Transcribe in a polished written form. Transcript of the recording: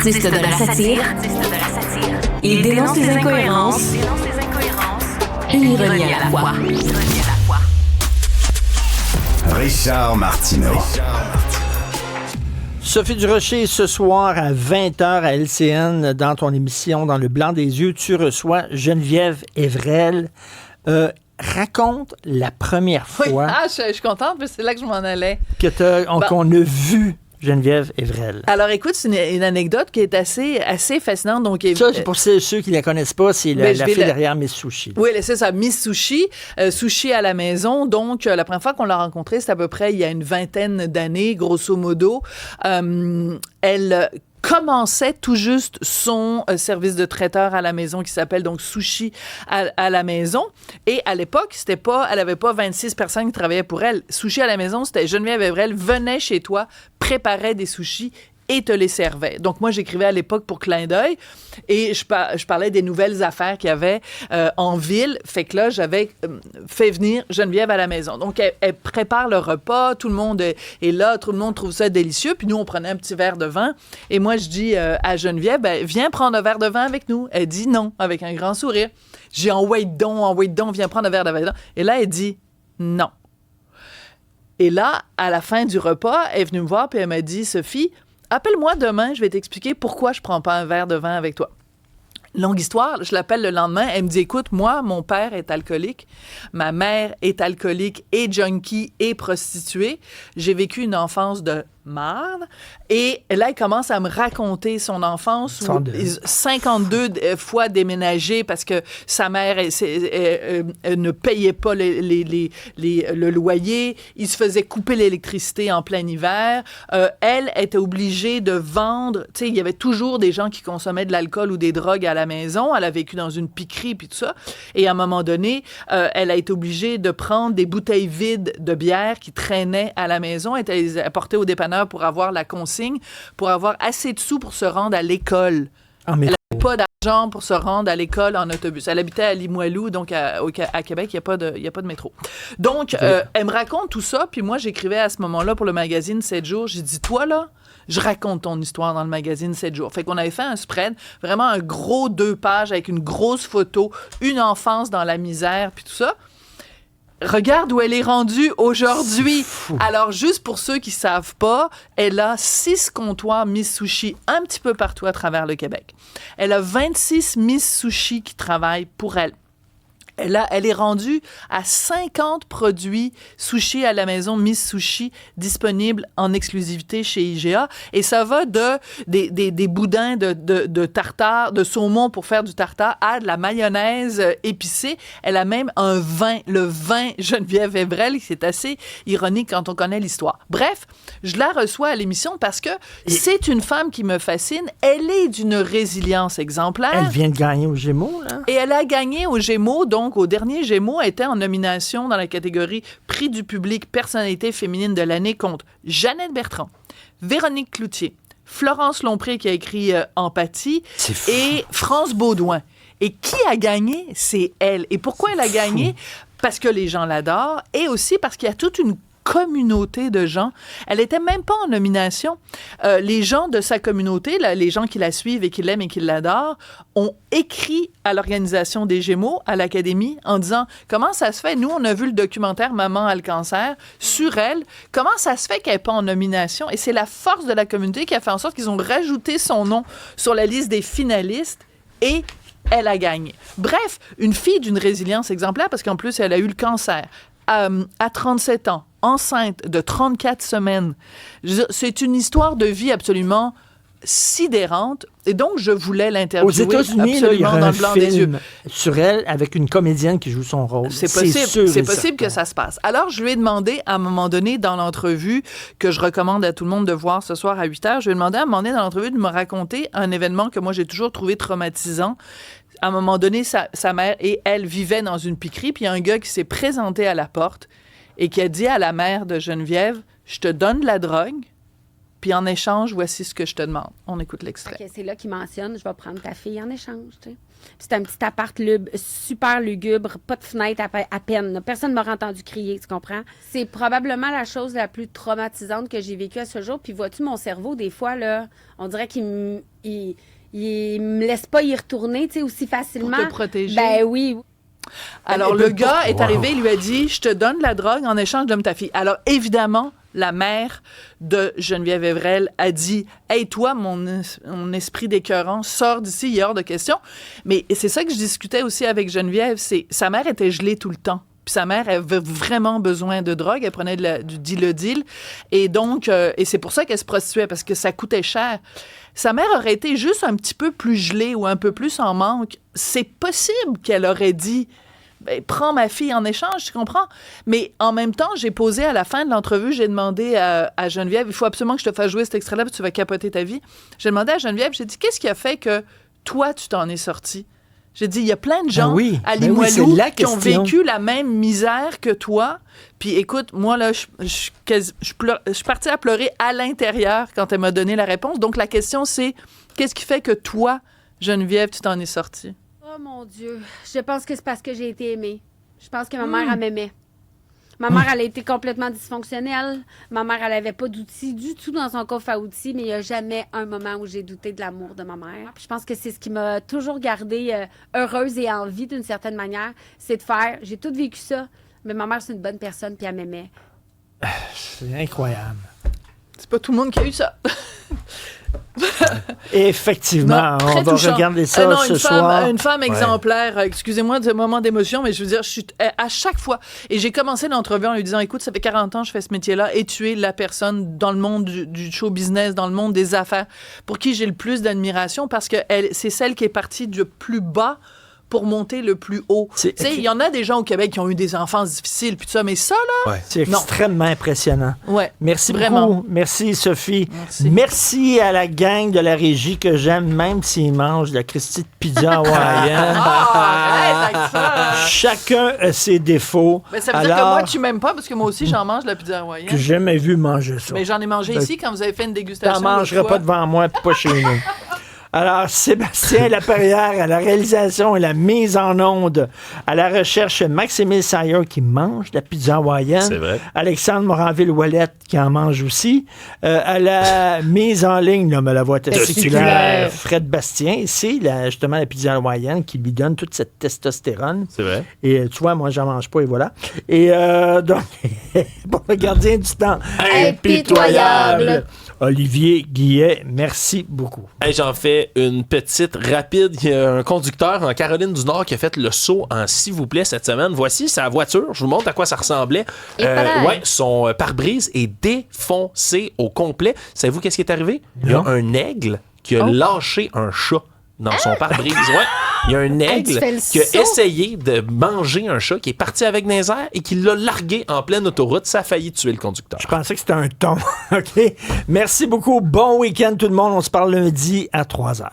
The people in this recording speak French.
artiste de la satire. Il dénonce les incohérences et l'ironie à la fois. Richard Martineau. Sophie Durocher, ce soir à 20h à LCN, dans ton émission Dans le blanc des yeux, tu reçois Geneviève Evrel. Raconte la première fois je suis contente, parce que c'est là que je m'en allais. qu'on a vu Geneviève Evrel. Alors écoute, c'est une anecdote qui est assez fascinante. Donc, ça, c'est pour ceux qui ne la connaissent pas, c'est la fille derrière Miss Sushi. Oui, c'est ça, Miss Sushi, Sushi à la maison. Donc, la première fois qu'on l'a rencontrée, c'est à peu près il y a une vingtaine d'années, grosso modo. Elle commençait tout juste son service de traiteur à la maison qui s'appelle donc Sushi à la maison. Et à l'époque, elle avait pas 26 personnes qui travaillaient pour elle. Sushi à la maison, c'était Geneviève Evrel venait chez toi, préparait des sushis et te les servait. Donc, moi, j'écrivais à l'époque pour Clin d'œil et je parlais des nouvelles affaires qu'il y avait en ville. Fait que là, j'avais fait venir Geneviève à la maison. Donc, elle prépare le repas, tout le monde est là, tout le monde trouve ça délicieux. Puis nous, on prenait un petit verre de vin. Et moi, je dis à Geneviève, viens prendre un verre de vin avec nous. Elle dit non, avec un grand sourire. J'ai wait donc, viens prendre un verre de vin. Et là, elle dit non. Et là, à la fin du repas, elle est venue me voir puis elle m'a dit, Sophie, appelle-moi demain, je vais t'expliquer pourquoi je prends pas un verre de vin avec toi. Longue histoire, je l'appelle le lendemain, elle me dit, écoute, moi, mon père est alcoolique, ma mère est alcoolique et junkie et prostituée, j'ai vécu une enfance de marde, et là, elle commence à me raconter son enfance où 52 fois déménagé parce que sa mère ne payait pas le loyer, il se faisait couper l'électricité en plein hiver, elle était obligée de vendre, tu sais, il y avait toujours des gens qui consommaient de l'alcool ou des drogues à la maison, elle a vécu dans une piquerie puis tout ça, et à un moment donné, elle a été obligée de prendre des bouteilles vides de bière qui traînaient à la maison, elle les apportait au dépanneur pour avoir la consigne, pour avoir assez de sous pour se rendre à l'école. Elle n'avait pas d'argent pour se rendre à l'école en autobus. Elle habitait à Limoilou, donc à Québec, il n'y a pas de métro. Donc, elle me raconte tout ça, puis moi, j'écrivais à ce moment-là pour le magazine 7 jours. J'ai dit, toi, là, je raconte ton histoire dans le magazine 7 jours. Fait qu'on avait fait un spread, vraiment un gros 2 pages avec une grosse photo, une enfance dans la misère, puis tout ça. Regarde où elle est rendue aujourd'hui. Alors, juste pour ceux qui savent pas, elle a 6 comptoirs Miss Sushi un petit peu partout à travers le Québec. Elle a 26 Miss Sushi qui travaillent pour elle. Elle est rendue à 50 produits sushi à la maison Miss Sushi disponibles en exclusivité chez IGA. Et ça va des boudins de tartare, de saumon pour faire du tartare à de la mayonnaise épicée. Elle a même un vin, le vin Geneviève Evrel, c'est assez ironique quand on connaît l'histoire. Bref, je la reçois à l'émission parce que c'est une femme qui me fascine. Elle est d'une résilience exemplaire. Elle vient de gagner aux Gémeaux, là. Et elle a gagné aux Gémeaux, donc au dernier Gémeaux, elle était en nomination dans la catégorie Prix du public personnalité féminine de l'année contre Jeannette Bertrand, Véronique Cloutier, Florence Lompré qui a écrit Empathie et France Baudouin. Et qui a gagné? C'est elle. Et pourquoi elle a gagné? Parce que les gens l'adorent et aussi parce qu'il y a toute une communauté de gens. Elle était même pas en nomination. Les gens de sa communauté, les gens qui la suivent et qui l'aiment et qui l'adorent, ont écrit à l'organisation des Gémeaux, à l'Académie, en disant comment ça se fait, nous on a vu le documentaire Maman a le cancer sur elle, comment ça se fait qu'elle n'est pas en nomination? Et c'est la force de la communauté qui a fait en sorte qu'ils ont rajouté son nom sur la liste des finalistes et elle a gagné. Bref, une fille d'une résilience exemplaire parce qu'en plus elle a eu le cancer à 37 ans, enceinte de 34 semaines. C'est une histoire de vie absolument sidérante. Et donc, je voulais l'interviewer. Aux États-Unis, là, il y a un film sur elle avec une comédienne qui joue son rôle. C'est possible que ça se passe. Alors, je lui ai demandé, à un moment donné, dans l'entrevue, que je recommande à tout le monde de voir ce soir à 8h, je lui ai demandé à un moment donné dans l'entrevue de me raconter un événement que moi, j'ai toujours trouvé traumatisant. À un moment donné, sa mère et elle vivaient dans une piquerie, puis il y a un gars qui s'est présenté à la porte et qui a dit à la mère de Geneviève, « Je te donne de la drogue, puis en échange, voici ce que je te demande. On écoute l'extrait. Okay, c'est là qu'il mentionne, je vais prendre ta fille en échange, tu sais. C'est un petit appart super lugubre, pas de fenêtre à peine. Là. Personne ne m'aurait entendu crier, tu comprends? C'est probablement la chose la plus traumatisante que j'ai vécue à ce jour. Puis vois-tu, mon cerveau, des fois, là, on dirait qu'il me laisse pas y retourner, tu sais, aussi facilement. Pour te protéger. Ben oui. Alors, le gars est arrivé, il lui a dit, je te donne la drogue en échange de ta fille. Alors, évidemment, la mère de Geneviève Evrel a dit « Hey, toi, mon esprit d'écœurant, sors d'ici, il est hors de question. » Mais c'est ça que je discutais aussi avec Geneviève, c'est sa mère était gelée tout le temps. Puis sa mère avait vraiment besoin de drogue, elle prenait du Dilaudil. Et donc, et c'est pour ça qu'elle se prostituait, parce que ça coûtait cher. Sa mère aurait été juste un petit peu plus gelée ou un peu plus en manque. C'est possible qu'elle aurait dit ben, prends ma fille en échange, tu comprends? Mais en même temps, j'ai posé à la fin de l'entrevue, j'ai demandé à Geneviève, il faut absolument que je te fasse jouer cet extrait-là, puis tu vas capoter ta vie. J'ai demandé à Geneviève, j'ai dit, qu'est-ce qui a fait que toi, tu t'en es sortie? J'ai dit, il y a plein de gens à Limoilou qui ont vécu la même misère que toi. Puis écoute, moi, là, je suis partie à pleurer à l'intérieur quand elle m'a donné la réponse. Donc, la question, c'est, qu'est-ce qui fait que toi, Geneviève, tu t'en es sortie? Oh mon Dieu, je pense que c'est parce que j'ai été aimée. Je pense que ma mère, elle m'aimait. Ma mère, elle a été complètement dysfonctionnelle. Ma mère, elle avait pas d'outils du tout dans son coffre à outils, mais il n'y a jamais un moment où j'ai douté de l'amour de ma mère. Puis je pense que c'est ce qui m'a toujours gardée heureuse et en vie d'une certaine manière, c'est de faire, j'ai tout vécu ça, mais ma mère, c'est une bonne personne, puis elle m'aimait. C'est incroyable. C'est pas tout le monde qui a eu ça. Effectivement, non, on va touchant. regarder ça ce soir. Une femme exemplaire, excusez-moi de moment d'émotion, mais je veux dire, je suis à chaque fois, et j'ai commencé l'entrevue en lui disant, écoute, ça fait 40 ans que je fais ce métier-là, et tu es la personne dans le monde du show business, dans le monde des affaires, pour qui j'ai le plus d'admiration, parce que c'est celle qui est partie du plus bas pour monter le plus haut. Tu sais, il y en a des gens au Québec qui ont eu des enfances difficiles, puis tout ça, mais ça, là... C'est extrêmement impressionnant. Ouais, merci vraiment. Beaucoup. Merci, Sophie. Merci à la gang de la régie que j'aime, même s'ils mangent de la Christie de pizza hawaïenne. Chacun a ses défauts. Mais ça veut dire que moi, tu m'aimes pas, parce que moi aussi, j'en mange de la pizza hawaïenne. Que j'ai jamais vu manger ça. Mais j'en ai mangé ici quand vous avez fait une dégustation. T'en mangeras pas devant moi, puis pas chez nous. Alors, Sébastien Laperrière à la réalisation et la mise en onde, à la recherche, Maxime Sayer qui mange de la pizza hawaïenne. C'est vrai. Alexandre Moranville-Ouellette qui en mange aussi. À la mise en ligne, là, mais la voix testiculaire, Fred Bastien, ici, justement la pizza hawaïenne qui lui donne toute cette testostérone. C'est vrai. Et tu vois, moi, j'en mange pas et voilà. Et donc, pour le gardien du temps, impitoyable. Olivier Guillet, merci beaucoup. Hey, j'en fais une petite rapide. Il y a un conducteur en Caroline du Nord qui a fait le saut en s'il vous plaît cette semaine. Voici sa voiture. Je vous montre à quoi ça ressemblait. Son pare-brise est défoncé au complet. Savez-vous qu'est-ce qui est arrivé? Il y a un aigle qui a lâché un chat dans son pare-brise. Ouais. Il y a un aigle qui a essayé de manger un chat qui est parti avec des airs et qui l'a largué en pleine autoroute. Ça a failli tuer le conducteur. Je pensais que c'était un thon. OK. Merci beaucoup. Bon week-end tout le monde. On se parle lundi à 3h.